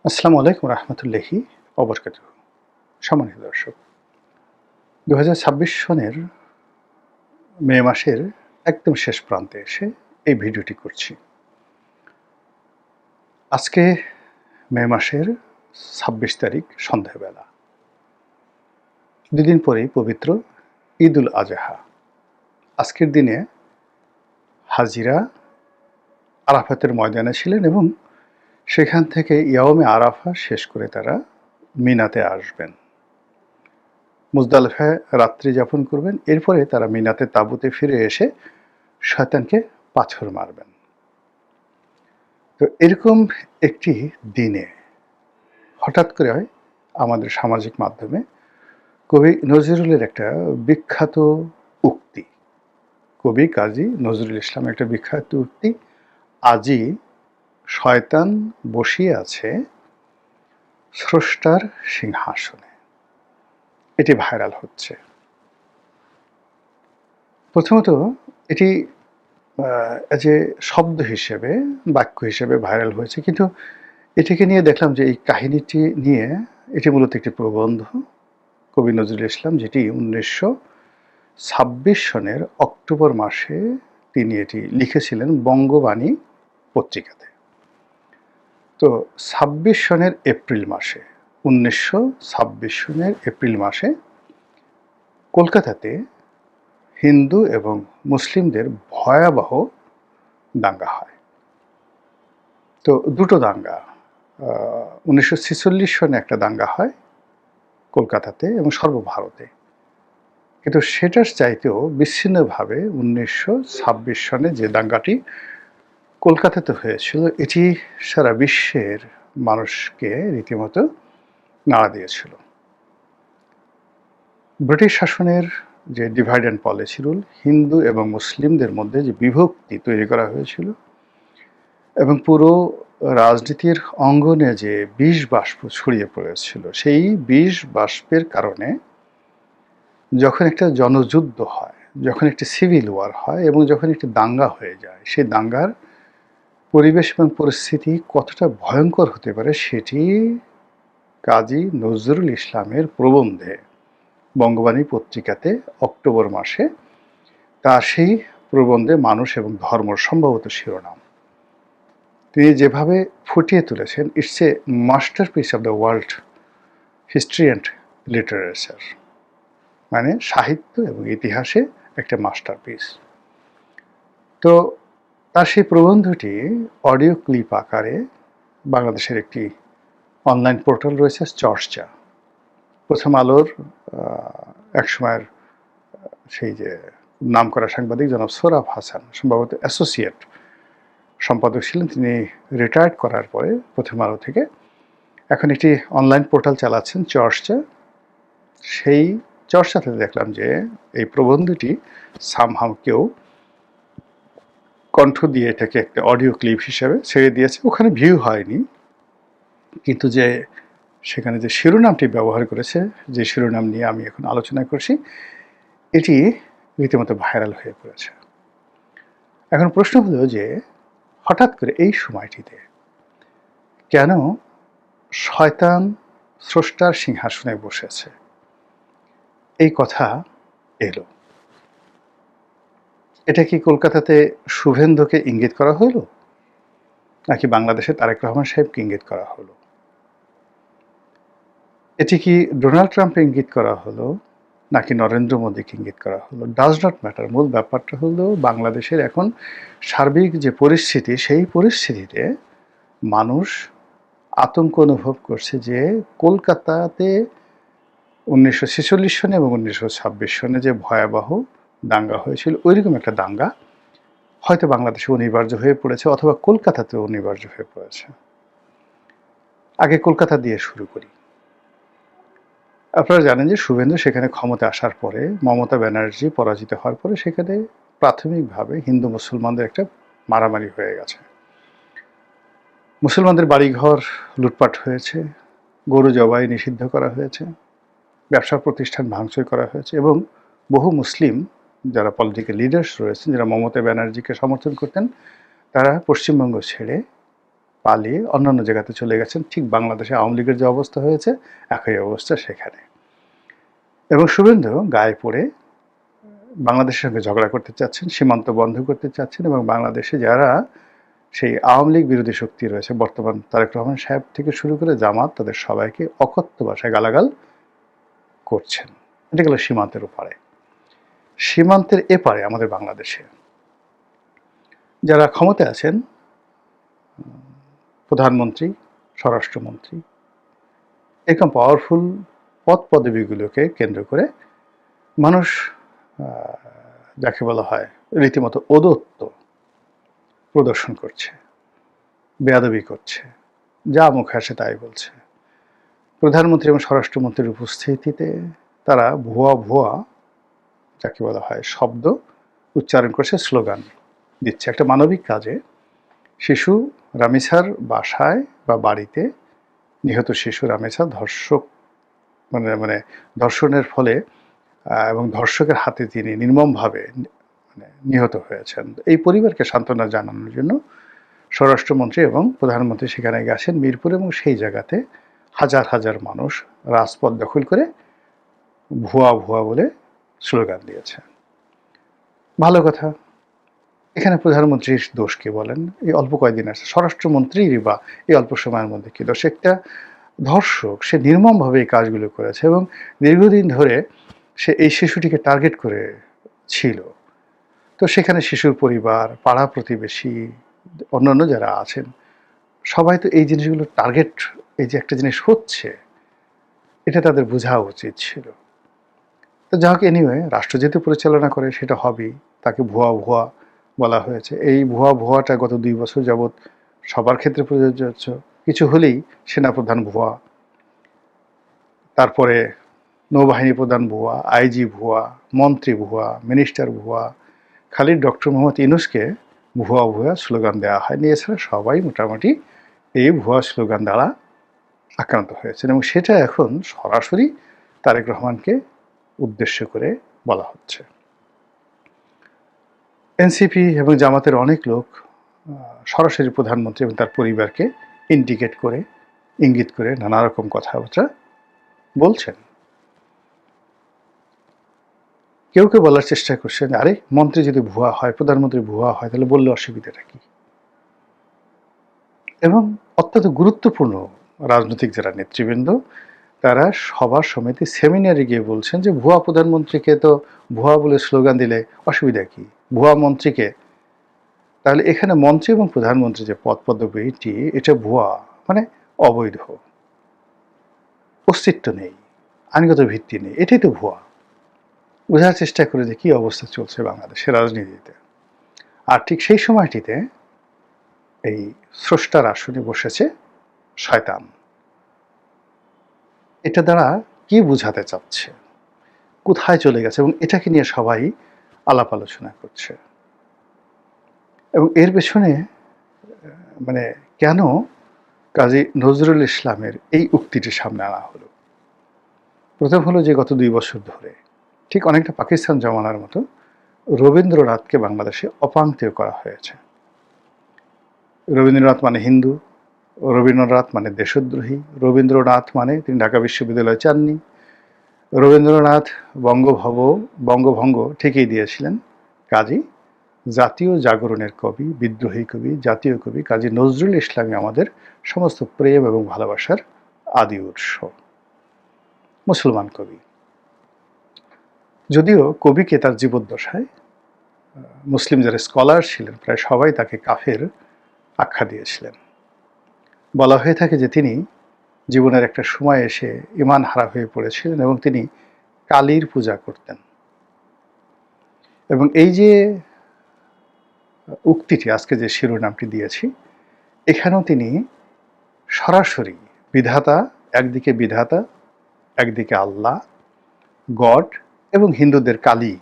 আসসালামু আলাইকুম রহমতুল্লাহি অবরকাতুহ। সম্মানিত দর্শক, ২০২৬ সনের মে মাসের একদম শেষ প্রান্তে এসে এই ভিডিওটি করছি। আজকে মে মাসের ২৬ তারিখ সন্ধ্যাবেলা। দুদিন পরেই পবিত্র ঈদ উল আজহা। আজকের দিনে হাজিরা আরাফাতের ময়দানে ছিলেন এবং সেখান থেকে ইয়াউমে আরাফা শেষ করে তারা মিনাতে আসবেন, মুজদালিফায় রাত্রি যাপন করবেন। এরপরে তারা মিনাতে তাঁবুতে ফিরে এসে শয়তানকে পাথর মারবেন। তো এরকম একটি দিনে হঠাৎ করে আমাদের সামাজিক মাধ্যমে কবি নজরুলের একটা বিখ্যাত উক্তি, কবি কাজী নজরুল ইসলামের একটা বিখ্যাত উক্তি, আজই শয়তান বসিয়ে আছে স্রষ্টার সিংহাসনে, এটি ভাইরাল হচ্ছে। প্রথমত এটি যে শব্দ হিসেবে, বাক্য হিসেবে ভাইরাল হয়েছে, কিন্তু এটিকে নিয়ে দেখলাম যে এই কাহিনীটি নিয়ে এটি মূলত একটি প্রবন্ধ কবি নজরুল ইসলাম, যেটি ১৯২৬ সনের অক্টোবর মাসে তিনি এটি লিখেছিলেন বঙ্গবাণী পত্রিকাতে। তো ২৬ সনের এপ্রিল মাসে, ১৯২৬ সনের এপ্রিল মাসে কলকাতাতে হিন্দু এবং মুসলিমদের ভয়াবহ দাঙ্গা হয়। তো দুটো দাঙ্গা, ১৯৪৬ সনে একটা দাঙ্গা হয় কলকাতাতে এবং সর্বভারতে, কিন্তু সেটার চাইতেও বিচ্ছিন্নভাবে ১৯২৬ সনে যে দাঙ্গাটি কলকাতাতে হয়েছিল, এটি সারা বিশ্বের মানুষকে রীতিমতো নাড়া দিয়েছিল। ব্রিটিশ শাসনের যে divide and policy rule, Hindu এবং মুসলিমদের মধ্যে যে বিভক্তি তৈরি করা হয়েছিল এবং পুরো রাজনীতির অঙ্গনে যে বিষ বাষ্প ছড়িয়ে পড়েছিল, সেই বিষ বাষ্পের কারণে যখন একটা জনযুদ্ধ হয়, যখন একটি সিভিল ওয়ার হয় এবং যখন একটি দাঙ্গা হয়ে যায়, সেই দাঙ্গার পরিবেশ এবং পরিস্থিতি কতটা ভয়ঙ্কর হতে পারে সেটি কাজী নজরুল ইসলামের প্রবন্ধে বঙ্গবাণী পত্রিকাতে অক্টোবর মাসে, তার সেই প্রবন্ধে মানুষ এবং ধর্ম সম্ভবত শিরোনাম, তিনি যেভাবে ফুটিয়ে তুলেছেন, it's a masterpiece of the world history and literature, মানে সাহিত্য এবং ইতিহাসে একটা মাস্টারপিস। তো তার সেই প্রবন্ধটি অডিও ক্লিপ আকারে বাংলাদেশের একটি অনলাইন পোর্টাল রয়েছে চর্চা, প্রথম আলোর একসময়ের সেই যে নামকরা সাংবাদিক জনাব সোহরাব হাসান, সম্ভবত অ্যাসোসিয়েট সম্পাদক ছিলেন, তিনি রিটায়ার্ড করার পরে প্রথম আলো থেকে এখন একটি অনলাইন পোর্টাল চালাচ্ছেন চর্চা। সেই চর্চাতে দেখলাম যে এই প্রবন্ধটি সামহাউ কেউ কণ্ঠ দিয়ে এটাকে একটা অডিও ক্লিপ হিসেবে ছেড়ে দিয়েছে। ওখানে ভিউ হয়নি, কিন্তু যে সেখানে যে শিরোনামটি ব্যবহার করেছে, যে শিরোনাম নিয়ে আমি এখন আলোচনা করছি, এটি রীতিমতো ভাইরাল হয়ে পড়েছে। এখন প্রশ্ন হলো যে হঠাৎ করে এই সময়টিতে কেন শয়তান স্রষ্টার সিংহাসনে বসেছে, এই কথা এলো। এটা কি কলকাতাতে শুভেন্দুকে ইঙ্গিত করা হলো, নাকি বাংলাদেশে তারেক রহমান সাহেবকে ইঙ্গিত করা হলো? এটি কি ডোনাল্ড ট্রাম্পকে ইঙ্গিত করা হলো, নাকি নরেন্দ্র মোদীকে ইঙ্গিত করা হলো? Does not matter. মূল ব্যাপারটা হলো বাংলাদেশের এখন সার্বিক যে পরিস্থিতি, সেই পরিস্থিতিতে মানুষ আতঙ্ক অনুভব করছে যে কলকাতাতে ১৯৪৬ সনে এবং ১৯২৬ সনে যে ভয়াবহ দাঙ্গা হয়েছিল, ওইরকম একটা দাঙ্গা হয়তো বাংলাদেশে অনিবার্য হয়ে পড়েছে, অথবা কলকাতাতেও অনিবার্য হয়ে পড়েছে। আগে কলকাতা দিয়ে শুরু করি। আপনারা জানেন যে শুভেন্দু সেখানে ক্ষমতা আসার পরে, মমতা ব্যানার্জি পরাজিত হওয়ার পরে সেখানে প্রাথমিকভাবে হিন্দু মুসলমানদের একটা মারামারি হয়ে গেছে। মুসলমানদের বাড়িঘর লুটপাট হয়েছে, গরু জবাই নিষিদ্ধ করা হয়েছে, ব্যবসা প্রতিষ্ঠান ভাঙচুর করা হয়েছে এবং বহু মুসলিম যারা পলিটিক্যাল লিডার্স রয়েছেন, যারা মমতা ব্যানার্জিকে সমর্থন করতেন, তারা পশ্চিমবঙ্গ ছেড়ে পালিয়ে অন্যান্য জায়গাতে চলে গেছেন। ঠিক বাংলাদেশে আওয়ামী লীগের যে অবস্থা হয়েছে একই অবস্থা সেখানে। এবং শুভেন্দু গায়ে পড়ে বাংলাদেশের সঙ্গে ঝগড়া করতে চাচ্ছেন, সীমান্ত বন্ধ করতে চাচ্ছেন এবং বাংলাদেশে যারা সেই আওয়ামী লীগ বিরোধী শক্তি রয়েছে বর্তমান তারেক রহমান সাহেব থেকে শুরু করে জামাত, তাদের সবাইকে অকথ্য ভাষায় গালাগাল করছেন। এটা গেল সীমান্তের ওপারে। সীমান্তের এপারে আমাদের বাংলাদেশে যারা ক্ষমতায় আছেন, প্রধানমন্ত্রী, স্বরাষ্ট্রমন্ত্রী, এরকম পাওয়ারফুল পদ পদবীগুলোকে কেন্দ্র করে মানুষ যাকে বলা হয় রীতিমতো ঔদ্ধত্য প্রদর্শন করছে, বেয়াদবি করছে, যা মুখে আসে তাই বলছে। প্রধানমন্ত্রী এবং স্বরাষ্ট্রমন্ত্রীর উপস্থিতিতে তারা ভুয়া ভুয়া যাকে বলা হয় শব্দ উচ্চারণ করছে, স্লোগান দিচ্ছে। একটা মানবিক কাজে শিশু রামিসার বাসায় বা বাড়িতে নিহত শিশু রামিসা ধর্ষক মানে ধর্ষণের ফলে এবং ধর্ষকের হাতে তিনি নির্মমভাবে নিহত হয়েছেন। এই পরিবারকে সান্ত্বনা জানানোর জন্য স্বরাষ্ট্রমন্ত্রী এবং প্রধানমন্ত্রী সেখানে গেছেন মিরপুর, এবং সেই জায়গাতে হাজার হাজার মানুষ রাজপথ দখল করে ভুয়া ভুয়া বলে স্লোগান দিয়েছে। ভালো কথা। এখানে প্রধানমন্ত্রীর দোষ কি বলেন? এই অল্প কয়েকদিন আছে স্বরাষ্ট্রমন্ত্রীর বা এই অল্প সময়ের মধ্যে কি দোষ? একটা ধর্ষক, সে নির্মমভাবে এই কাজগুলো করেছে এবং দীর্ঘদিন ধরে সে এই শিশুটিকে টার্গেট করে ছিল। তো সেখানে শিশুর পরিবার, পাড়া প্রতিবেশী, অন্যান্য যারা আছেন সবাই তো এই জিনিসগুলো টার্গেট, এই যে একটা জিনিস হচ্ছে এটা তাদের বোঝা উচিত ছিল। তো যা হোক, এনিওয়ে রাষ্ট্র যেহেতু পরিচালনা করে সেটা হবেই। তাকে ভুয়া ভুয়া বলা হয়েছে। এই ভুয়া ভুয়াটা গত 2 বছর যাবৎ সবার ক্ষেত্রে প্রযোজ্য হচ্ছে। কিছু হলেই সেনাপ্রধান ভুয়া, তারপরে নৌবাহিনী প্রধান ভুয়া, আইজি ভুয়া, মন্ত্রী ভুয়া, মিনিস্টার ভুয়া, খালি ডক্টর মোহাম্মদ ইউনূসকে ভুয়া ভুয়া স্লোগান দেওয়া হয়নি। এছাড়া সবাই মোটামুটি এই ভুয়া স্লোগান দ্বারা আক্রান্ত হয়েছেন এবং সেটা এখন সরাসরি তারেক রহমানকে উদ্দেশ্য করে বলা হচ্ছে। এনসিপি এবং জামাতের অনেক লোক সরাসরি প্রধানমন্ত্রী এবং তার পরিবারকে ইন্ডিকেট করে, ইঙ্গিত করে নানা রকম কথাবার্তা বলছেন। কেউ কেউ বলার চেষ্টা করছেন, আরে মন্ত্রী যদি ভুয়া হয়, প্রধানমন্ত্রী ভুয়া হয়, তাহলে বললে অসুবিধাটা কি? এবং অত্যন্ত গুরুত্বপূর্ণ রাজনৈতিক যারা নেতৃবৃন্দ, তারা সভা সমিতি সেমিনারে গিয়ে বলছেন যে ভুয়া প্রধানমন্ত্রীকে তো ভুয়া বলে স্লোগান দিলে অসুবিধা কি? ভুয়া মন্ত্রীকে, তাহলে এখানে মন্ত্রী এবং প্রধানমন্ত্রী যে পদ পদবীটি এটা ভুয়া, মানে অবৈধ, অস্তিত্ব নেই, আইনগত ভিত্তি নেই, এটাই তো ভুয়া। বোঝার চেষ্টা করে যে কী অবস্থা চলছে বাংলাদেশের রাজনীতিতে। আর ঠিক সেই সময়টিতে এই স্রষ্টার আসনে বসেছে শয়তান। এটা দ্বারা কি বোঝাতে চাচ্ছে, কোথায় চলে গেছে, এবং এটাকে নিয়ে সবাই আলাপ আলোচনা করছে। এবং এর পেছনে মানে কেন কাজী নজরুল ইসলামের এই উক্তিটি সামনে আনা হলো? প্রথম হলো যে গত 2 বছর ধরে ঠিক অনেকটা পাকিস্তান জমানার মতো রবীন্দ্রনাথকে বাংলাদেশে অপাঙ্ক্তেয় করা হয়েছে। রবীন্দ্রনাথ মানে হিন্দু, রবীন্দ্রনাথ মানে দেশদ্রোহী, রবীন্দ্রনাথ মানে তিনি ঢাকা বিশ্ববিদ্যালয়ে চাননি, রবীন্দ্রনাথ বঙ্গভঙ্গ ঠিকই দিয়েছিলেন। কাজী জাতীয় জাগরণের কবি, বিদ্রোহী কবি, জাতীয় কবি কাজী নজরুল ইসলামই আমাদের সমস্ত প্রেম এবং ভালোবাসার আদি উৎস, মুসলমান কবি। যদিও কবিকে তার জীবদ্দশায় মুসলিম যারা স্কলার ছিলেন প্রায় সবাই তাকে কাফের আখ্যা দিয়েছিলেন। বলা হয়ে থাকে যে তিনি জীবনের একটা সময় এসে ঈমান হারা হয়ে পড়েছিলেন এবং তিনি কালীর পূজা করতেন। এবং এই যে উক্তিটি, আজকে যে শিরোনামটি দিয়েছি, এখানেও তিনি সরাসরি বিধাতা, একদিকে বিধাতা, একদিকে আল্লাহ, গড এবং হিন্দুদের কালী,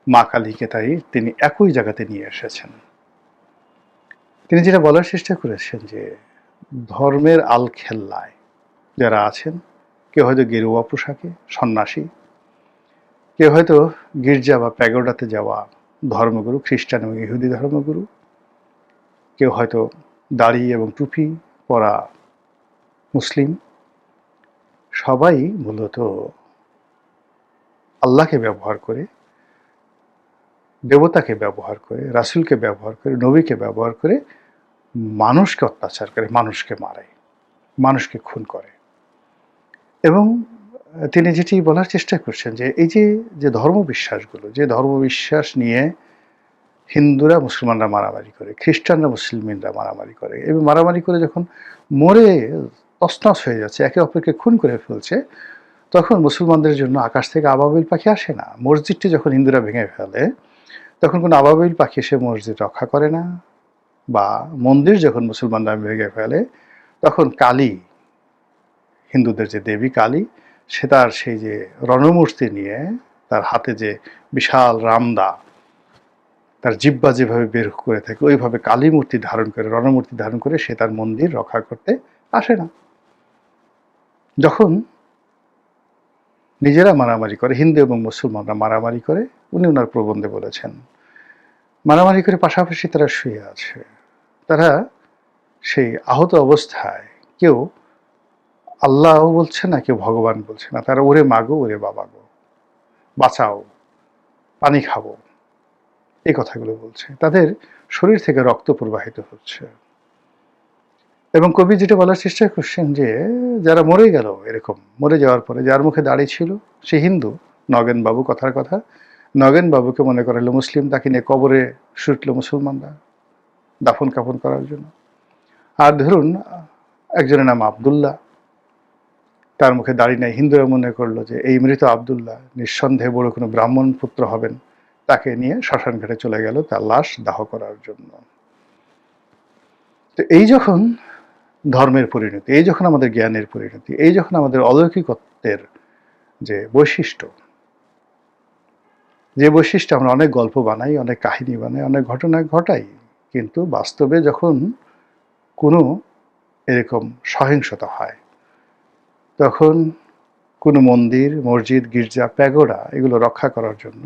মা কালীকে তাই তিনি একই জায়গাতে নিয়ে এসেছেন। তিনি যেটা বলার চেষ্টা করেছেন যে ধর্মের আলখেল্লায় যারা আছেন, কেউ হয়তো গেরুয়া পোশাকে সন্ন্যাসী, কেউ হয়তো গির্জা বা প্যাগোডাতে যাওয়া ধর্মগুরু, খ্রিস্টান এবং ইহুদি ধর্মগুরু, কেউ হয়তো দাড়ি এবং টুপি পরা মুসলিম সবাই মূলত আল্লাহকে ব্যবহার করে, দেবতাকে ব্যবহার করে, রাসূলকে ব্যবহার করে, নবীকে ব্যবহার করে মানুষকে অত্যাচার করে, মানুষকে মারে, মানুষকে খুন করে। এবং তিনি যেটি বলার চেষ্টা করছেন যে এই যে ধর্মবিশ্বাসগুলো, যে ধর্মবিশ্বাস নিয়ে হিন্দুরা মুসলমানরা মারামারি করে, খ্রিস্টানরা মুসলিমরা মারামারি করে, এবং মারামারি করে যখন মরে তছনছ হয়ে যাচ্ছে, একে অপরকে খুন করে ফেলছে, তখন মুসলমানদের জন্য আকাশ থেকে আবাবিল পাখি আসে না। মসজিদটি যখন হিন্দুরা ভেঙে ফেলে, তখন কোনো আবাবিল পাখি এসে মসজিদ রক্ষা করে না। বা মন্দির যখন মুসলমানরা ভেঙে ফেলে, তখন কালী, হিন্দুদের যে দেবী কালী, সে তার সেই যে রণমূর্তি নিয়ে, তার হাতে যে বিশাল রামদা, তার জিহ্বা যেভাবে বের করে থাকে, ওইভাবে কালী মূর্তি ধারণ করে, রণমূর্তি ধারণ করে সে তার মন্দির রক্ষা করতে আসে না। যখন নিজেরা মারামারি করে, হিন্দু এবং মুসলমানরা মারামারি করে, উনি ওনার প্রবন্ধে বলেছেন, মারামারি করে পাশাপাশি তারা শুয়ে আছে, তারা সেই আহত অবস্থায় কেউ আল্লাহ বলছে না, কেউ ভগবান বলছে না, তারা ওরে মাগো, ওরে বাবা গো, বাঁচাও, পানি খাবো, এই কথাগুলো বলছে। তাদের শরীর থেকে রক্ত প্রবাহিত হচ্ছে। এবং কবি যেটা বলার চেষ্টা করছেন যে যারা মরে গেল, এরকম মরে যাওয়ার পরে যার মুখে দাড়ি ছিল সে হিন্দু, নগেন বাবু কথার কথা, নগেন বাবুকে মনে করালো মুসলিম, তাকে নিয়ে কবরে ছুটলো মুসলমানরা দাফন কাফন করার জন্য। আর ধরুন একজনের নাম আব্দুল্লাহ, তার মুখে দাড়ি নেই, হিন্দুরা মনে করলো যে এই মৃত আব্দুল্লাহ নিঃসন্দেহে বড় কোনো ব্রাহ্মণ পুত্র হবেন, তাকে নিয়ে শ্মশান ঘাটে চলে গেল তার লাশ দাহ করার জন্য। তো এই যখন ধর্মের পরিণতি, এই যখন আমাদের জ্ঞানের পরিণতি, এই যখন আমাদের অলৌকিকত্বের যে বৈশিষ্ট্য, যে বৈশিষ্ট্য আমরা অনেক গল্প বানাই, অনেক কাহিনী বানাই, অনেক ঘটনা ঘটাই, কিন্তু বাস্তবে যখন কোনো এরকম সহিংসতা হয়, তখন কোনো মন্দির, মসজিদ, গির্জা, প্যাগোডা এগুলো রক্ষা করার জন্য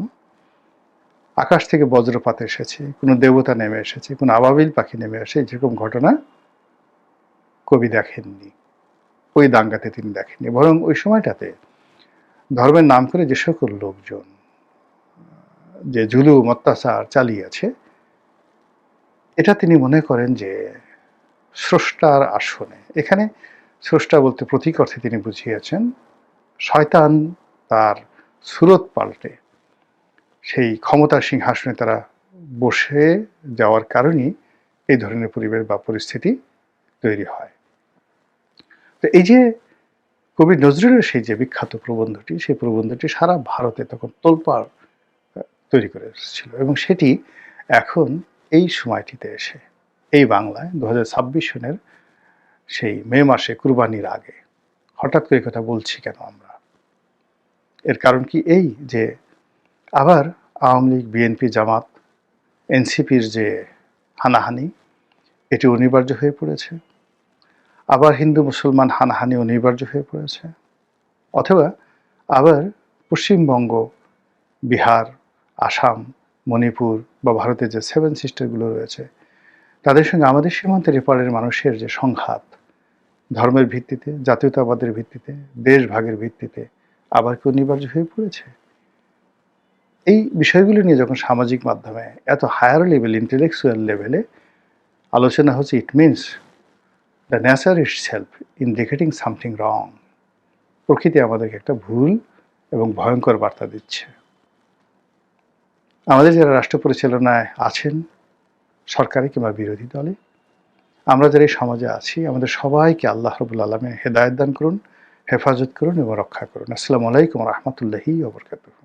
আকাশ থেকে বজ্রপাত এসেছে, কোনো দেবতা নেমে এসেছে, কোনো আবাবিল পাখি নেমে আসে, যেরকম ঘটনা কবি দেখেননি, ওই দাঙ্গাতে তিনি দেখেননি। বরং ওই সময়টাতে ধর্মের নাম করে যে সকল লোকজন যে জুলুম অত্যাচার চালিয়েছে, এটা তিনি মনে করেন যে স্রষ্টার আসনে, এখানে স্রষ্টা বলতে প্রতীক অর্থে তিনি বুঝিয়েছেন শয়তান তার সুরত পাল্টে সেই ক্ষমতার সিংহাসনে তারা বসে যাওয়ার কারণেই এই ধরনের পরিবেশ বা পরিস্থিতি তৈরি হয়। তো এই যে কবি নজরুলের সেই যে বিখ্যাত প্রবন্ধটি, সেই প্রবন্ধটি সারা ভারতে তখন তোলপাড় তৈরি করে এসেছিল, এবং সেটি এখন এই সময়টিতে এসে এই বাংলায় 2026 সনের সেই মে মাসে কুরবানির আগে হঠাৎ করে কথা বলছি কেন আমরা? এর কারণ কি এই যে আবার আওয়ামী লীগ, বিএনপি, জামাত, এনসিপির যে হানাহানি, এটি অনিবার্য হয়ে পড়েছে। আবার হিন্দু মুসলমান হানাহানি অনিবার্য হয়ে পড়েছে। অথবা আবার পশ্চিমবঙ্গ, বিহার, আসাম, মণিপুর বা ভারতের যে 7 সিস্টারগুলো রয়েছে, তাদের সঙ্গে আমাদের সীমান্তের এপারের মানুষের যে সংঘাত, ধর্মের ভিত্তিতে, জাতীয়তাবাদের ভিত্তিতে, দেশ ভাগের ভিত্তিতে আবার কি অনিবার্য হয়ে পড়েছে? এই বিষয়গুলো নিয়ে যখন সামাজিক মাধ্যমে এত হায়ার লেভেল, ইন্টেলেকচুয়াল লেভেলে আলোচনা হচ্ছে, it means the nature itself indicating something wrong. প্রকৃতি আমাদেরকে একটা ভুল এবং ভয়ঙ্কর বার্তা দিচ্ছে। আমাদের যারা রাষ্ট্র পরিচালনায় আছেন, সরকারি কিংবা বিরোধী দলে, আমরা যারা এই সমাজে আছি, আমাদের সবাইকে আল্লাহ রাব্বুল আলামিন হেদায়েত দান করুন, হেফাজত করুন এবং রক্ষা করুন। আসসালামু আলাইকুম ওয়া রাহমাতুল্লাহি ওয়া বারাকাতুহু।